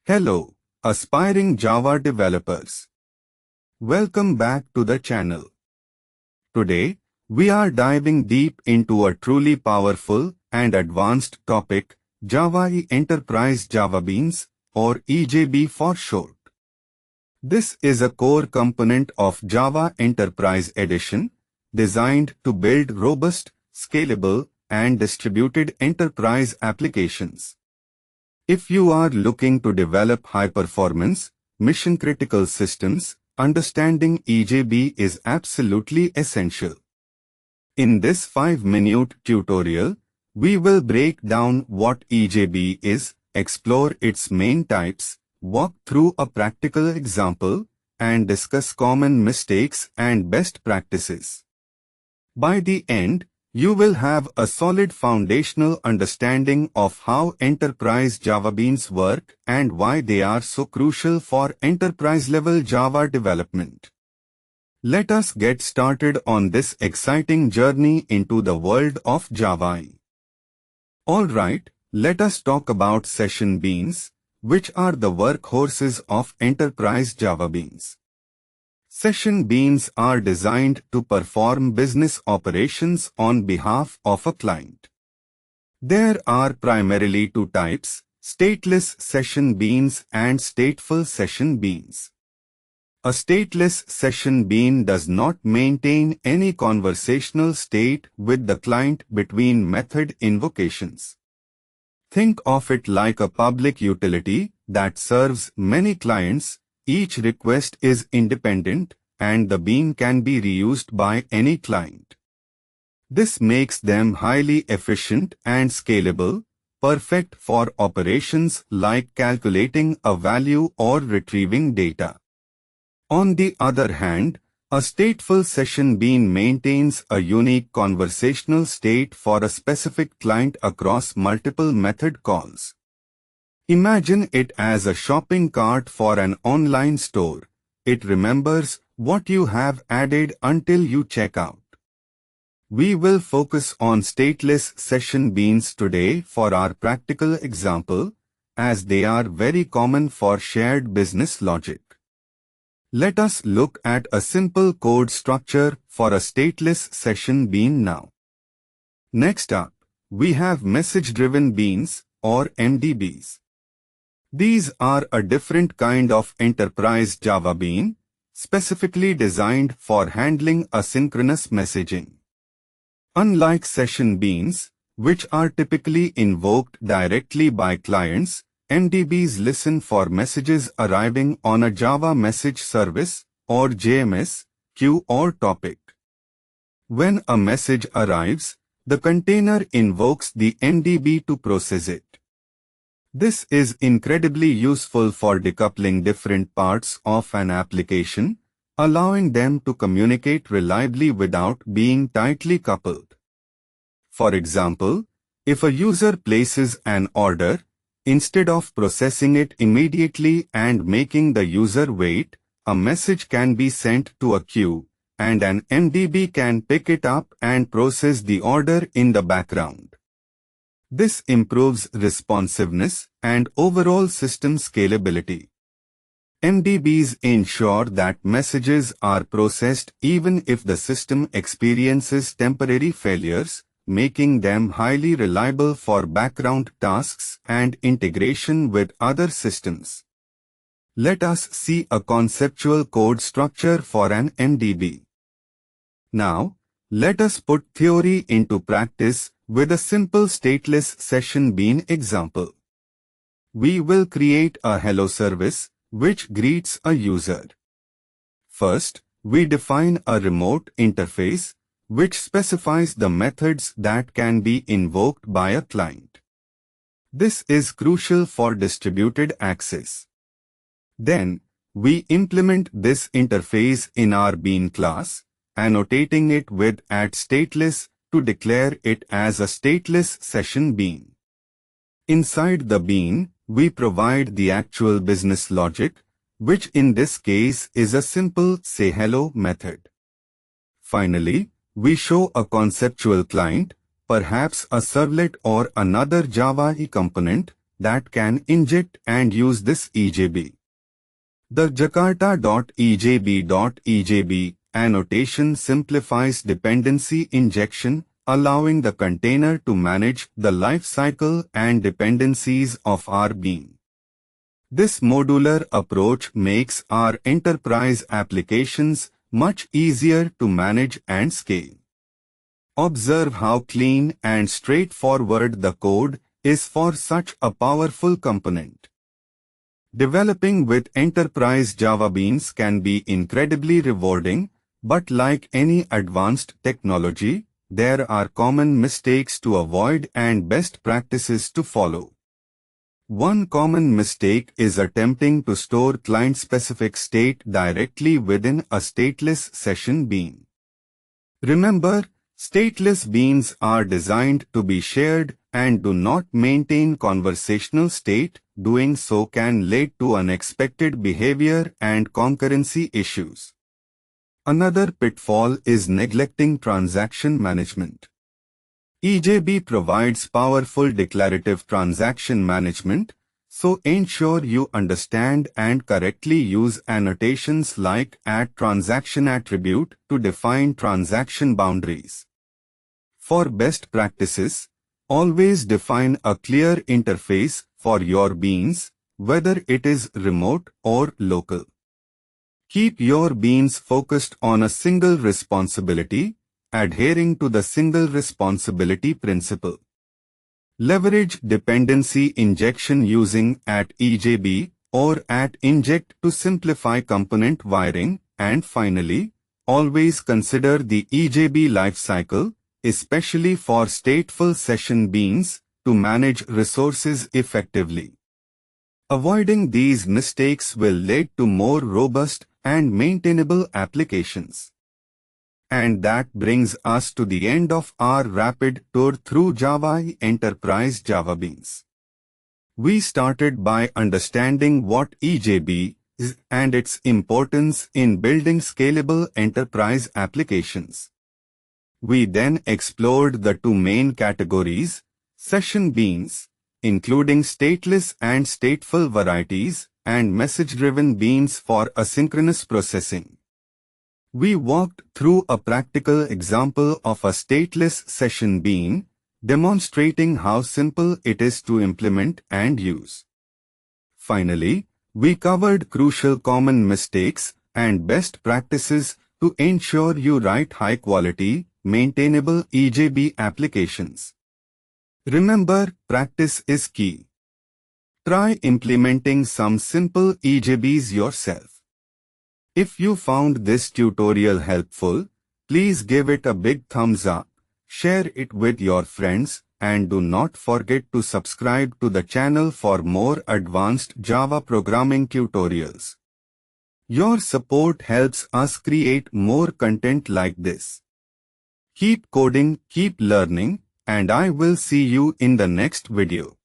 Hello, aspiring Java developers. Welcome back to the channel. Today, we are diving deep into a truly powerful and advanced topic, Java EE Enterprise JavaBeans, or EJB for short. This is a core component of Java Enterprise Edition, designed to build robust, scalable, and distributed enterprise applications. If you are looking to develop high-performance, mission-critical systems, understanding EJB is absolutely essential. In this 5-minute tutorial, we will break down what EJB is, explore its main types, walk through a practical example, and discuss common mistakes and best practices. By the end, you will have a solid foundational understanding of how enterprise JavaBeans work and why they are so crucial for enterprise-level Java development. Let us get started on this exciting journey into the world of Java EE. Alright, let us talk about session beans, which are the workhorses of enterprise JavaBeans. Session beans are designed to perform business operations on behalf of a client. There are primarily two types, stateless session beans and stateful session beans. A stateless session bean does not maintain any conversational state with the client between method invocations. Think of it like a public utility that serves many clients. Each request is independent, and the bean can be reused by any client. This makes them highly efficient and scalable, perfect for operations like calculating a value or retrieving data. On the other hand, a stateful session bean maintains a unique conversational state for a specific client across multiple method calls. Imagine it as a shopping cart for an online store. It remembers what you have added until you check out. We will focus on stateless session beans today for our practical example, as they are very common for shared business logic. Let us look at a simple code structure for a stateless session bean now. Next up, we have message-driven beans, or MDBs. These are a different kind of enterprise Java bean, specifically designed for handling asynchronous messaging. Unlike session beans, which are typically invoked directly by clients, MDBs listen for messages arriving on a Java Message Service, or JMS, queue or topic. When a message arrives, the container invokes the MDB to process it. This is incredibly useful for decoupling different parts of an application, allowing them to communicate reliably without being tightly coupled. For example, if a user places an order, instead of processing it immediately and making the user wait, a message can be sent to a queue, and an MDB can pick it up and process the order in the background. This improves responsiveness and overall system scalability. MDBs ensure that messages are processed even if the system experiences temporary failures, making them highly reliable for background tasks and integration with other systems. Let us see a conceptual code structure for an MDB. Now, let us put theory into practice with a simple stateless session bean example. We will create a hello service, which greets a user. First, we define a remote interface, which specifies the methods that can be invoked by a client. This is crucial for distributed access. Then, we implement this interface in our bean class, annotating it with @stateless to declare it as a stateless session bean. Inside the bean, we provide the actual business logic, which in this case is a simple say hello method. Finally, we show a conceptual client, perhaps a servlet or another Java EE component, that can inject and use this EJB. The Jakarta.ejb.ejb annotation simplifies dependency injection, allowing the container to manage the lifecycle and dependencies of our bean. This modular approach makes our enterprise applications much easier to manage and scale. Observe how clean and straightforward the code is for such a powerful component. Developing with Enterprise JavaBeans can be incredibly rewarding, but like any advanced technology, there are common mistakes to avoid and best practices to follow. One common mistake is attempting to store client-specific state directly within a stateless session bean. Remember, stateless beans are designed to be shared and do not maintain conversational state. Doing so can lead to unexpected behavior and concurrency issues. Another pitfall is neglecting transaction management. EJB provides powerful declarative transaction management, so ensure you understand and correctly use annotations like @transaction_attribute to define transaction boundaries. For best practices, always define a clear interface for your beans, whether it is remote or local. Keep your beans focused on a single responsibility, adhering to the single responsibility principle. Leverage dependency injection using @EJB or @inject to simplify component wiring, and finally, always consider the EJB lifecycle, especially for stateful session beans, to manage resources effectively. Avoiding these mistakes will lead to more robust and maintainable applications. And that brings us to the end of our rapid tour through Java EE Enterprise JavaBeans. We started by understanding what EJB is and its importance in building scalable enterprise applications. We then explored the two main categories, session beans, including stateless and stateful varieties, and message-driven beans for asynchronous processing. We walked through a practical example of a stateless session bean, demonstrating how simple it is to implement and use. Finally, we covered crucial common mistakes and best practices to ensure you write high-quality, maintainable EJB applications. Remember, practice is key. Try implementing some simple EJBs yourself. If you found this tutorial helpful, please give it a big thumbs up, share it with your friends, and do not forget to subscribe to the channel for more advanced Java programming tutorials. Your support helps us create more content like this. Keep coding, keep learning, and I will see you in the next video.